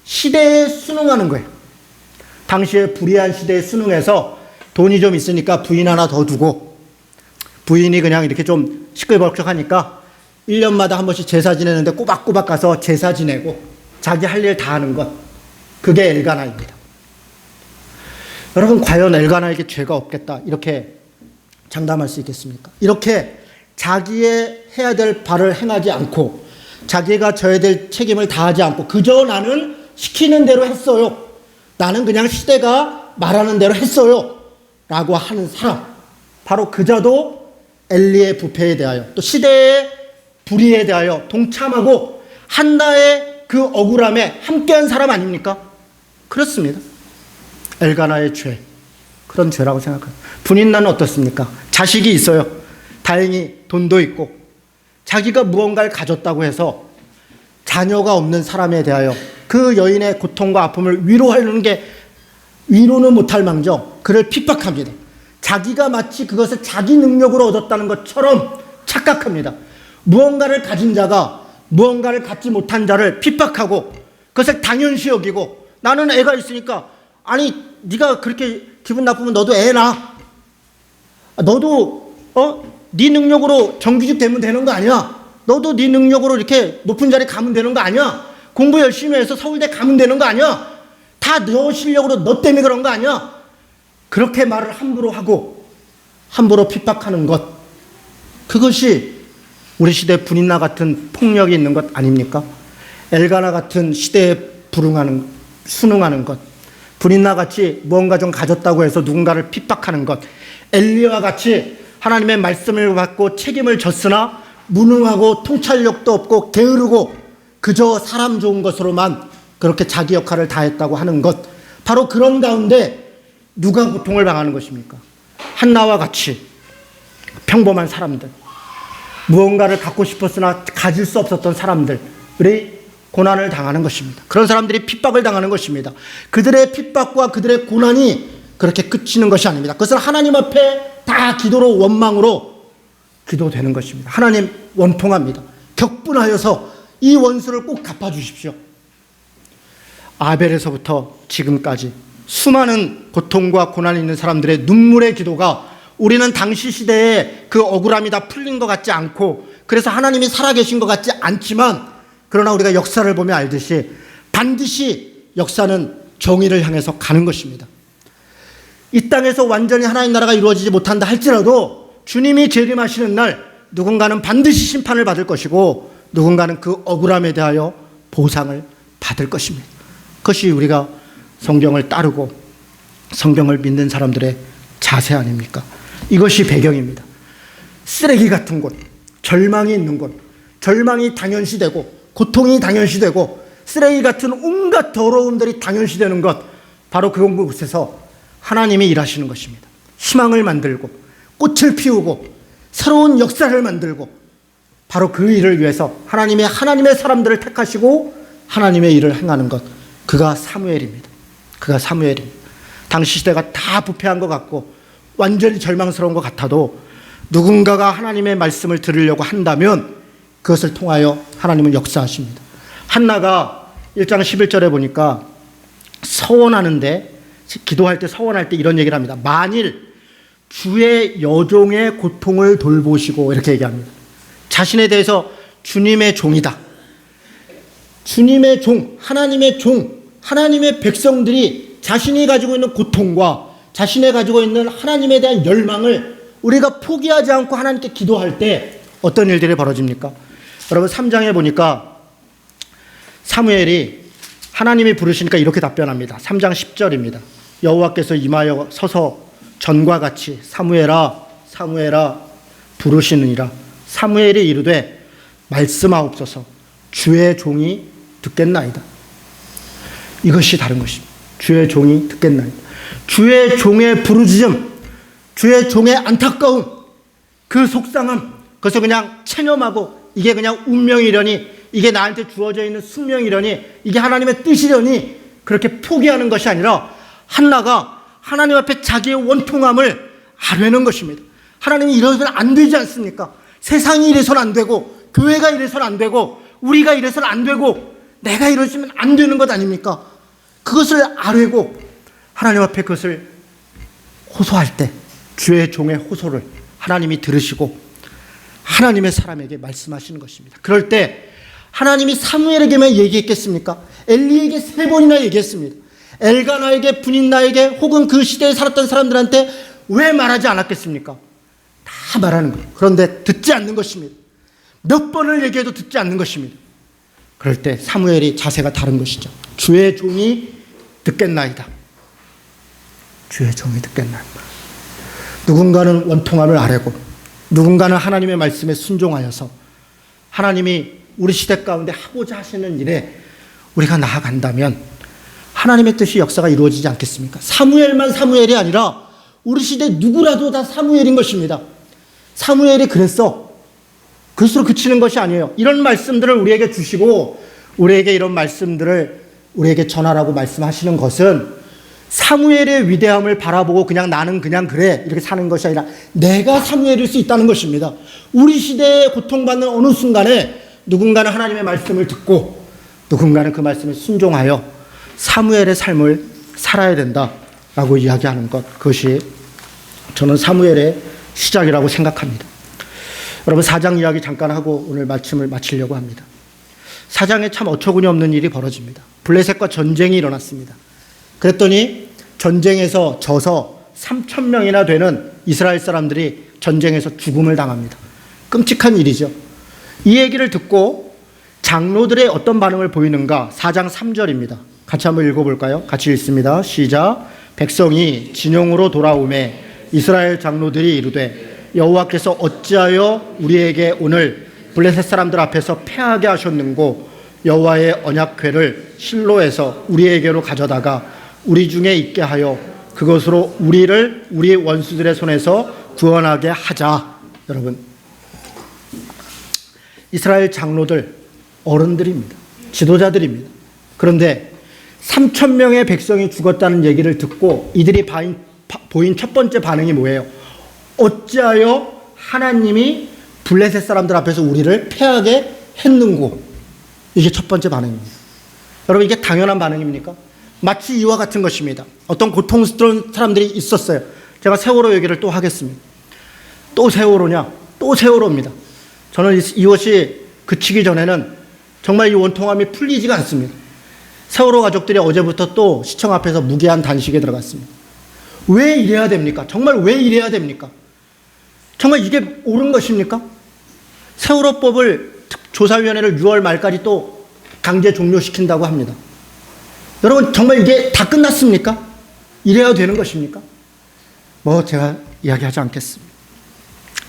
[SPEAKER 1] 시대에 순응하는 거예요. 당시에 불의한 시대에 순응해서 돈이 좀 있으니까 부인 하나 더 두고 부인이 그냥 이렇게 좀 시끌벅적하니까 1년마다 한 번씩 제사 지내는데 꼬박꼬박 가서 제사 지내고 자기 할 일 다 하는 것. 그게 엘가나입니다. 여러분, 과연 엘가나에게 죄가 없겠다 이렇게 장담할 수 있겠습니까? 이렇게 자기의 해야 될 바를 행하지 않고 자기가 져야 될 책임을 다하지 않고 그저 나는 시키는 대로 했어요. 나는 그냥 시대가 말하는 대로 했어요. 라고 하는 사람. 바로 그자도 엘리의 부패에 대하여 또 시대의 불의에 대하여 동참하고 한나의 그 억울함에 함께한 사람 아닙니까? 그렇습니다. 엘가나의 죄. 그런 죄라고 생각합니다. 분인나는 어떻습니까? 자식이 있어요. 다행히 돈도 있고 자기가 무언가를 가졌다고 해서 자녀가 없는 사람에 대하여 그 여인의 고통과 아픔을 위로하려는 게 위로는 못할 망정 그를 핍박합니다. 자기가 마치 그것을 자기 능력으로 얻었다는 것처럼 착각합니다. 무언가를 가진 자가 무언가를 갖지 못한 자를 핍박하고 그것을 당연시 여기고 나는 애가 있으니까 아니 네가 그렇게 기분 나쁘면 너도 애 낳아. 너도 네 능력으로 정규직 되면 되는 거 아니야. 너도 네 능력으로 이렇게 높은 자리 가면 되는 거 아니야. 공부 열심히 해서 서울대 가면 되는 거 아니야. 다 너 실력으로 너 때문에 그런 거 아니야. 그렇게 말을 함부로 하고 함부로 핍박하는 것, 그것이 우리 시대 분인나 같은 폭력이 있는 것 아닙니까? 엘가나 같은 시대에 순응하는 것, 분인나 같이 무언가 좀 가졌다고 해서 누군가를 핍박하는 것, 엘리와 같이 하나님의 말씀을 받고 책임을 졌으나 무능하고 통찰력도 없고 게으르고 그저 사람 좋은 것으로만 그렇게 자기 역할을 다했다고 하는 것, 바로 그런 가운데 누가 고통을 당하는 것입니까? 한나와 같이 평범한 사람들, 무언가를 갖고 싶었으나 가질 수 없었던 사람들이 고난을 당하는 것입니다. 그런 사람들이 핍박을 당하는 것입니다. 그들의 핍박과 그들의 고난이 그렇게 그치는 것이 아닙니다. 그것은 하나님 앞에 다 기도로, 원망으로 기도되는 것입니다. 하나님 원통합니다. 격분하여서 이 원수를 꼭 갚아주십시오. 아벨에서부터 지금까지 수많은 고통과 고난이 있는 사람들의 눈물의 기도가, 우리는 당시 시대에 그 억울함이 다 풀린 것 같지 않고, 그래서 하나님이 살아계신 것 같지 않지만, 그러나 우리가 역사를 보면 알듯이 반드시 역사는 정의를 향해서 가는 것입니다. 이 땅에서 완전히 하나님 나라가 이루어지지 못한다 할지라도 주님이 재림하시는 날 누군가는 반드시 심판을 받을 것이고, 누군가는 그 억울함에 대하여 보상을 받을 것입니다. 그것이 우리가 성경을 따르고 성경을 믿는 사람들의 자세 아닙니까? 이것이 배경입니다. 쓰레기 같은 곳, 절망이 있는 곳, 절망이 당연시되고 고통이 당연시되고 쓰레기 같은 온갖 더러움들이 당연시되는 것, 바로 그런 곳에서 하나님이 일하시는 것입니다. 희망을 만들고 꽃을 피우고 새로운 역사를 만들고, 바로 그 일을 위해서 하나님의 사람들을 택하시고 하나님의 일을 행하는 것, 그가 사무엘입니다. 그가 사무엘입니다. 당시 시대가 다 부패한 것 같고 완전히 절망스러운 것 같아도 누군가가 하나님의 말씀을 들으려고 한다면 그것을 통하여 하나님은 역사하십니다. 한나가 1장 11절에 보니까 서원하는데, 기도할 때 서원할 때 이런 얘기를 합니다. 만일 주의 여종의 고통을 돌보시고, 이렇게 얘기합니다. 자신에 대해서 주님의 종이다, 주님의 종, 하나님의 백성들이 자신이 가지고 있는 고통과 자신이 가지고 있는 하나님에 대한 열망을 우리가 포기하지 않고 하나님께 기도할 때 어떤 일들이 벌어집니까? 여러분 3장에 보니까 사무엘이 하나님이 부르시니까 이렇게 답변합니다. 3장 10절입니다. 여호와께서 임하여 서서 전과 같이 사무엘아 사무엘아 부르시느니라. 사무엘이 이르되 말씀하옵소서, 주의 종이 듣겠나이다. 이것이 다른 것입니다. 주의 종이 듣겠나이다. 주의 종의 부르짖음, 주의 종의 안타까움, 그 속상함, 그것을 그냥 체념하고 이게 그냥 운명이려니, 이게 나한테 주어져 있는 숙명이려니, 이게 하나님의 뜻이려니 그렇게 포기하는 것이 아니라 한나가 하나님 앞에 자기의 원통함을 아뢰는 것입니다. 하나님이 이래서는 안 되지 않습니까? 세상이 이래서는 안 되고, 교회가 이래서는 안 되고, 우리가 이래서는 안 되고, 내가 이러시면 안 되는 것 아닙니까? 그것을 아뢰고 하나님 앞에 그것을 호소할 때 주의 종의 호소를 하나님이 들으시고 하나님의 사람에게 말씀하시는 것입니다. 그럴 때 하나님이 사무엘에게만 얘기했겠습니까? 엘리에게 3번이나 얘기했습니다. 엘가나에게, 분인나에게, 혹은 그 시대에 살았던 사람들한테 왜 말하지 않았겠습니까? 다 말하는 거예요. 그런데 듣지 않는 것입니다. 몇 번을 얘기해도 듣지 않는 것입니다. 그럴 때 사무엘이 자세가 다른 것이죠. 주의 종이 듣겠나이다. 주의 종이 듣겠나이다. 누군가는 원통함을 아뢰고 누군가는 하나님의 말씀에 순종하여서 하나님이 우리 시대 가운데 하고자 하시는 일에 우리가 나아간다면 하나님의 뜻이 역사가 이루어지지 않겠습니까? 사무엘만 사무엘이 아니라 우리 시대 누구라도 다 사무엘인 것입니다. 사무엘이 그랬어. 그것으로 그치는 것이 아니에요. 이런 말씀들을 우리에게 주시고 우리에게 이런 말씀들을 우리에게 전하라고 말씀하시는 것은 사무엘의 위대함을 바라보고 그냥 나는 그냥 그래 이렇게 사는 것이 아니라 내가 사무엘일 수 있다는 것입니다. 우리 시대에 고통받는 어느 순간에 누군가는 하나님의 말씀을 듣고 누군가는 그 말씀에 순종하여 사무엘의 삶을 살아야 된다라고 이야기하는 것, 그것이 저는 사무엘의 시작이라고 생각합니다. 여러분 4장 이야기 잠깐 하고 오늘 말씀을 마치려고 합니다. 4장에 참 어처구니 없는 일이 벌어집니다. 블레셋과 전쟁이 일어났습니다. 그랬더니 전쟁에서 져서 3,000명이나 되는 이스라엘 사람들이 전쟁에서 죽음을 당합니다. 끔찍한 일이죠. 이 얘기를 듣고 장로들의 어떤 반응을 보이는가? 4장 3절입니다. 같이 한번 읽어볼까요? 같이 읽습니다. 시작. 백성이 진영으로 돌아오매 이스라엘 장로들이 이르되 여호와께서 어찌하여 우리에게 오늘 블레셋 사람들 앞에서 패하게 하셨는고 여호와의 언약궤를 실로에서 우리에게로 가져다가 우리 중에 있게 하여 그것으로 우리를 우리 원수들의 손에서 구원하게 하자. 여러분, 이스라엘 장로들, 어른들입니다. 지도자들입니다. 그런데 3,000명의 백성이 죽었다는 얘기를 듣고 이들이 보인 첫 번째 반응이 뭐예요? 어찌하여 하나님이 블레셋 사람들 앞에서 우리를 패하게 했는고? 이게 첫 번째 반응입니다. 여러분, 이게 당연한 반응입니까? 마치 이와 같은 것입니다. 어떤 고통스러운 사람들이 있었어요. 제가 세월호 얘기를 또 하겠습니다. 또 세월호냐? 또 세월호입니다. 저는 이것이 그치기 전에는 정말 이 원통함이 풀리지가 않습니다. 세월호 가족들이 어제부터 또 시청 앞에서 무기한 단식에 들어갔습니다. 왜 이래야 됩니까? 정말 왜 이래야 됩니까? 정말 이게 옳은 것입니까? 세월호법을 조사위원회를 6월 말까지 또 강제 종료시킨다고 합니다. 여러분, 정말 이게 다 끝났습니까? 이래야 되는 것입니까? 제가 이야기하지 않겠습니다.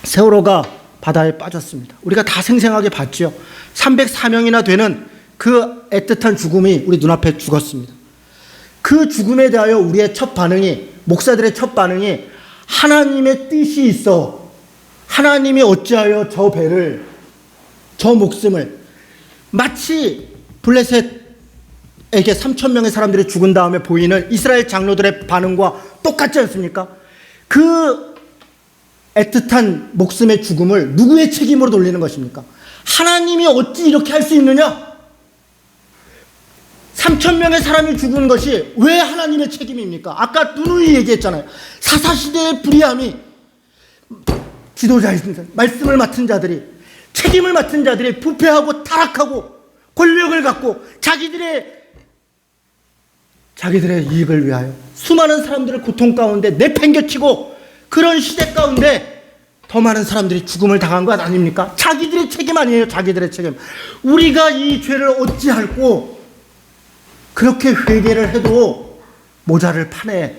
[SPEAKER 1] 세월호가 바다에 빠졌습니다. 우리가 다 생생하게 봤죠. 304명이나 되는 그 애틋한 죽음이 우리 눈앞에 죽었습니다. 그 죽음에 대하여 우리의 첫 반응이, 목사들의 첫 반응이 하나님의 뜻이 있어. 하나님이 어찌하여 저 배를, 저 목숨을, 마치 블레셋에게 3,000명의 사람들이 죽은 다음에 보이는 이스라엘 장로들의 반응과 똑같지 않습니까? 그 애틋한 목숨의 죽음을 누구의 책임으로 돌리는 것입니까? 하나님이 어찌 이렇게 할 수 있느냐? 3,000명의 사람이 죽은 것이 왜 하나님의 책임입니까? 아까 누누이 얘기했잖아요. 사사시대의 불의함이, 지도자입니다. 말씀을 맡은 자들이, 책임을 맡은 자들이 부패하고 타락하고 권력을 갖고 자기들의 이익을 위하여 수많은 사람들을 고통 가운데 내팽개치고, 그런 시대 가운데 더 많은 사람들이 죽음을 당한 것 아닙니까? 자기들의 책임 아니에요. 자기들의 책임. 우리가 이 죄를 어찌할꼬? 그렇게 회개를 해도 모자를 파네.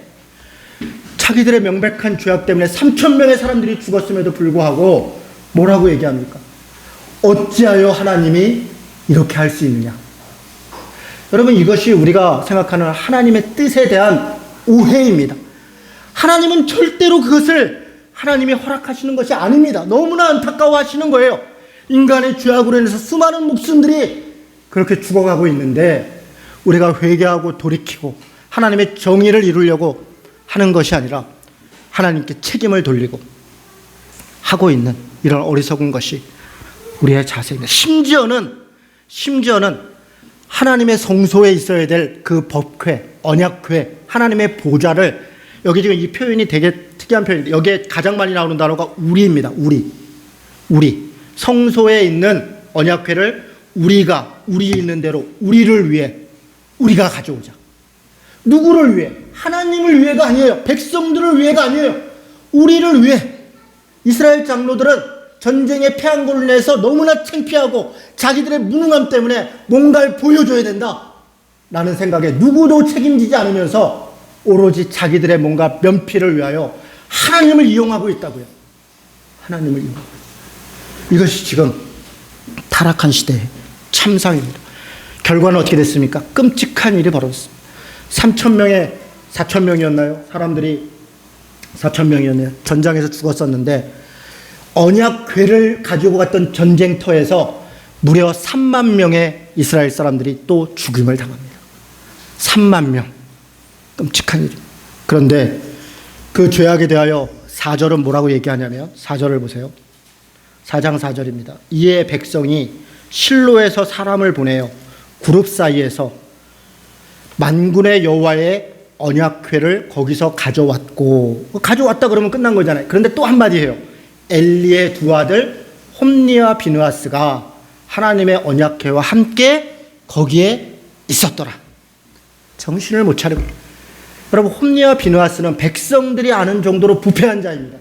[SPEAKER 1] 자기들의 명백한 죄악 때문에 3,000명의 사람들이 죽었음에도 불구하고 뭐라고 얘기합니까? 어찌하여 하나님이 이렇게 할 수 있느냐? 여러분, 이것이 우리가 생각하는 하나님의 뜻에 대한 오해입니다. 하나님은 절대로 그것을 하나님이 허락하시는 것이 아닙니다. 너무나 안타까워하시는 거예요. 인간의 죄악으로 인해서 수많은 목숨들이 그렇게 죽어가고 있는데 우리가 회개하고 돌이키고 하나님의 정의를 이루려고 하는 것이 아니라 하나님께 책임을 돌리고 하고 있는 이런 어리석은 것이 우리의 자세입니다. 심지어는 하나님의 성소에 있어야 될 그 법궤, 언약궤, 하나님의 보좌를, 여기 지금 이 표현이 되게 특이한 표현인데 여기에 가장 많이 나오는 단어가 우리입니다. 우리. 성소에 있는 언약궤를 우리 있는 대로 우리를 위해 우리가 가져오자. 누구를 위해? 하나님을 위해가 아니에요. 백성들을 위해가 아니에요. 우리를 위해. 이스라엘 장로들은 전쟁에 패한 걸로 인해서 너무나 창피하고 자기들의 무능함 때문에 뭔가를 보여줘야 된다 라는 생각에 누구도 책임지지 않으면서 오로지 자기들의 뭔가 면피를 위하여 하나님을 이용하고 있다고요. 하나님을 이용하고 있다. 이것이 지금 타락한 시대의 참상입니다. 결과는 어떻게 됐습니까? 끔찍한 일이 벌어졌습니다. 4,000명이었나요? 사람들이 4,000명이었네요. 전장에서 죽었었는데 언약궤를 가지고 갔던 전쟁터에서 무려 3만 명의 이스라엘 사람들이 또 죽임을 당합니다. 3만 명. 끔찍한 일입니다. 그런데 그 죄악에 대하여 4절은 뭐라고 얘기하냐면 4절을 보세요. 4장 4절입니다. 이에 백성이 실로에서 사람을 보내어 그룹 사이에서 만군의 여호와의 언약궤를 거기서 가져왔다 그러면 끝난 거잖아요. 그런데 또 한마디 해요. 엘리의 두 아들 홈니와 비느하스가 하나님의 언약궤와 함께 거기에 있었더라. 정신을 못 차리고. 여러분, 홈니와 비느하스는 백성들이 아는 정도로 부패한 자입니다.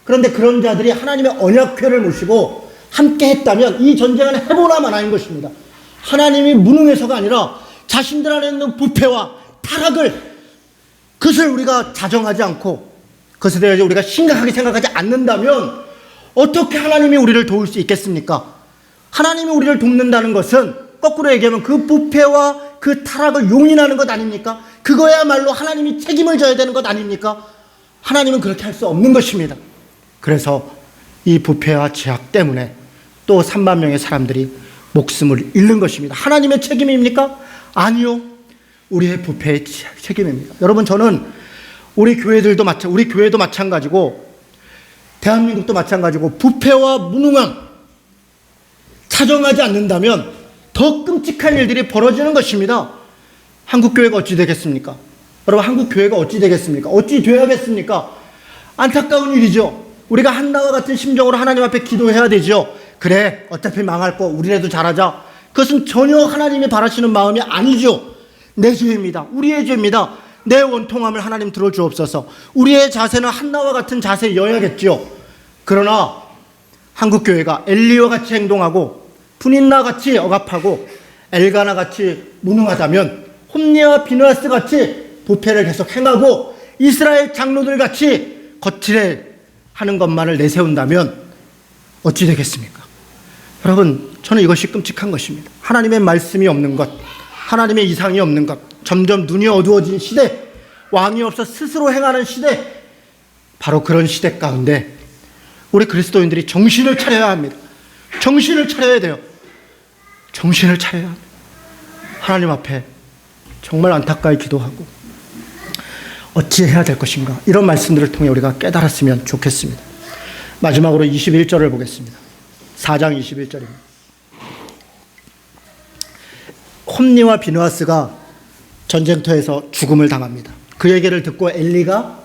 [SPEAKER 1] 그런데 그런 자들이 하나님의 언약궤를 모시고 함께 했다면 이 전쟁은 해보나 마나인 것입니다. 하나님이 무능해서가 아니라 자신들 안에 있는 부패와 타락을, 그것을 우리가 자정하지 않고 그것에 대해서 우리가 심각하게 생각하지 않는다면 어떻게 하나님이 우리를 도울 수 있겠습니까? 하나님이 우리를 돕는다는 것은 거꾸로 얘기하면 그 부패와 그 타락을 용인하는 것 아닙니까? 그거야말로 하나님이 책임을 져야 되는 것 아닙니까? 하나님은 그렇게 할 수 없는 것입니다. 그래서 이 부패와 죄악 때문에 또 3만 명의 사람들이 목숨을 잃는 것입니다. 하나님의 책임입니까? 아니요. 우리의 부패의 책임입니다. 여러분, 저는 우리 교회도 마찬가지고 대한민국도 마찬가지고 부패와 무능함 차정하지 않는다면 더 끔찍한 일들이 벌어지는 것입니다. 한국교회가 어찌 되겠습니까? 여러분, 한국교회가 어찌 되겠습니까? 어찌 되어야겠습니까? 안타까운 일이죠. 우리가 한나와 같은 심정으로 하나님 앞에 기도해야 되죠. 그래, 어차피 망할 거 우리라도 잘하자. 그것은 전혀 하나님이 바라시는 마음이 아니죠. 내 죄입니다. 우리의 죄입니다. 내 원통함을 하나님 들어주옵소서. 우리의 자세는 한나와 같은 자세여야겠죠. 그러나 한국교회가 엘리와 같이 행동하고 분인나 같이 억압하고 엘가나 같이 무능하다면 홈리와 비느하스 같이 부패를 계속 행하고 이스라엘 장로들 같이 거칠게 하는 것만을 내세운다면 어찌 되겠습니까? 여러분, 저는 이것이 끔찍한 것입니다. 하나님의 말씀이 없는 것, 하나님의 이상이 없는 것, 점점 눈이 어두워진 시대, 왕이 없어 스스로 행하는 시대, 바로 그런 시대 가운데 우리 그리스도인들이 정신을 차려야 합니다. 정신을 차려야 돼요. 정신을 차려야 합니다. 하나님 앞에 정말 안타까이 기도하고 어찌 해야 될 것인가, 이런 말씀들을 통해 우리가 깨달았으면 좋겠습니다. 마지막으로 21절을 보겠습니다. 4장 21절입니다. 홈리와 비느하스가 전쟁터에서 죽음을 당합니다. 그 얘기를 듣고 엘리가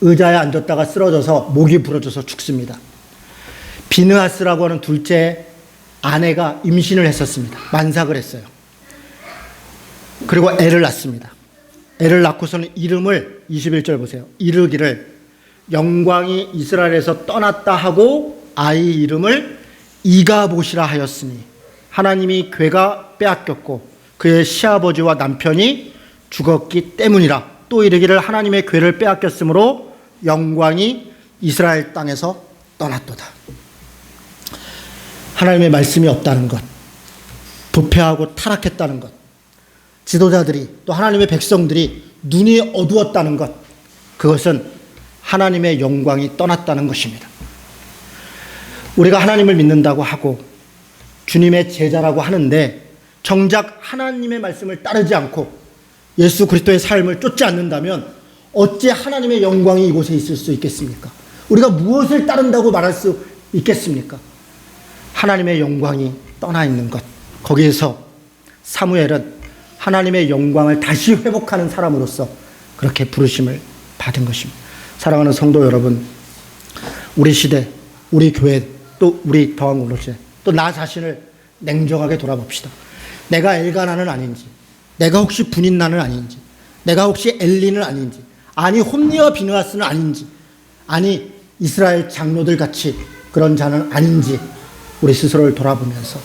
[SPEAKER 1] 의자에 앉았다가 쓰러져서 목이 부러져서 죽습니다. 비느하스라고 하는 둘째 아내가 임신을 했었습니다. 만삭을 했어요. 그리고 애를 낳습니다. 애를 낳고서는 이름을 21절 보세요. 이르기를 영광이 이스라엘에서 떠났다 하고 아이 이름을 이가봇이라 하였으니 하나님이 괴가 빼앗겼고 그의 시아버지와 남편이 죽었기 때문이라. 또 이르기를 하나님의 괴를 빼앗겼으므로 영광이 이스라엘 땅에서 떠났도다. 하나님의 말씀이 없다는 것, 부패하고 타락했다는 것, 지도자들이 또 하나님의 백성들이 눈이 어두웠다는 것, 그것은 하나님의 영광이 떠났다는 것입니다. 우리가 하나님을 믿는다고 하고 주님의 제자라고 하는데 정작 하나님의 말씀을 따르지 않고 예수 그리스도의 삶을 쫓지 않는다면 어찌 하나님의 영광이 이곳에 있을 수 있겠습니까? 우리가 무엇을 따른다고 말할 수 있겠습니까? 하나님의 영광이 떠나 있는 것, 거기에서 사무엘은 하나님의 영광을 다시 회복하는 사람으로서 그렇게 부르심을 받은 것입니다. 사랑하는 성도 여러분, 우리 시대, 우리 교회, 또 우리 더한공동체, 또 나 자신을 냉정하게 돌아봅시다. 내가 엘가나는 아닌지, 내가 혹시 분인나는 아닌지, 내가 혹시 엘리는 아닌지, 아니 홈리와 비느하스는 아닌지, 아니 이스라엘 장로들 같이 그런 자는 아닌지 우리 스스로를 돌아보면서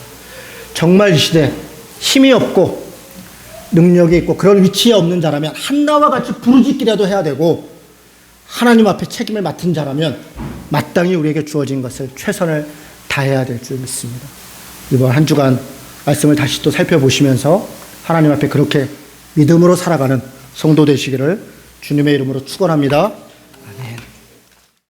[SPEAKER 1] 정말 이 시대 힘이 없고 능력이 있고 그런 위치에 없는 자라면 한나와 같이 부르짖기라도 해야 되고, 하나님 앞에 책임을 맡은 자라면 마땅히 우리에게 주어진 것을 최선을 다해야 될 줄 믿습니다. 이번 한 주간 말씀을 다시 또 살펴보시면서 하나님 앞에 그렇게 믿음으로 살아가는 성도 되시기를 주님의 이름으로 축원합니다.